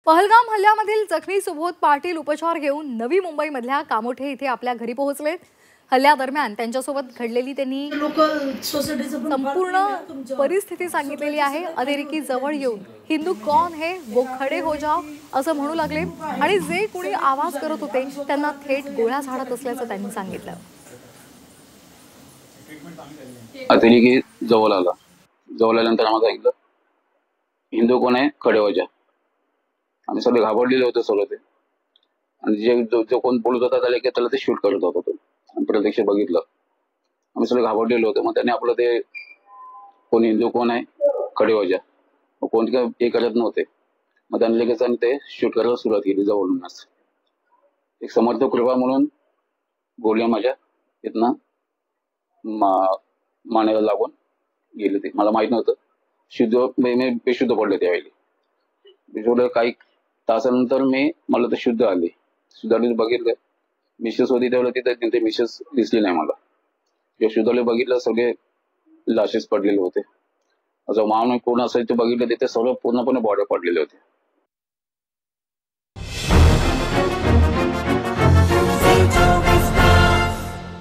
पहलगाम हल्ल्यामधील जखमी सुबोध पाटील उपचार घेऊन नवी मुंबईमधल्या कामोठे इथे आपल्या घरी पोहोचले। हल्ल्यादरम्यान त्यांच्यासोबत घडलेली त्यांनी संपूर्ण परिस्थिती सांगितलेली आहे। अधेरिकी जवळ येऊन हिंदू कौन है वो खडे हो जाओ असं म्हणू लागले आणि जे कुणी आवाज करत होते त्यांना थेट गोळ्या झाडत असल्याचं त्यांनी सांगितलं। अधेरिकी जवळ आल्यानंतर आम्हाला सांगितलं हिंदू कोण आहे खडे हो जा। आम्ही सगळे घाबरलेले होते सगळे ते, आणि जो कोण बोलत होता त्याला ते शूट करत होता तो। आणि प्रत्यक्ष बघितलं आम्ही सगळे घाबरलेले होते। मग त्याने आपलं ते कोण हिंदू कोण आहे खडे हो जा, कोण हे करत नव्हते। मग त्याने लगेच ते शूट करायला सुरुवात केली जवळूनच। एक समर्थ कृपा म्हणून गोळ्या माझ्या इथनं मानेला लागून गेले। ते मला माहित नव्हतं। शुद्ध मी बेशुद्ध पडले त्यावेळी। बेशुद्ध काही तासानंतर मला तर शुद्ध आले। शुद्धाला बघितलं मिसेस होती तेवढं तिथे मिसेस दिसली नाही मला। जेव्हा शुद्धाला बघितलं सगळे लाशेस पडलेले होते। असं मानव कोण असायचं बघितलं तिथे सगळं पूर्णपणे बॉडी पडलेले होते।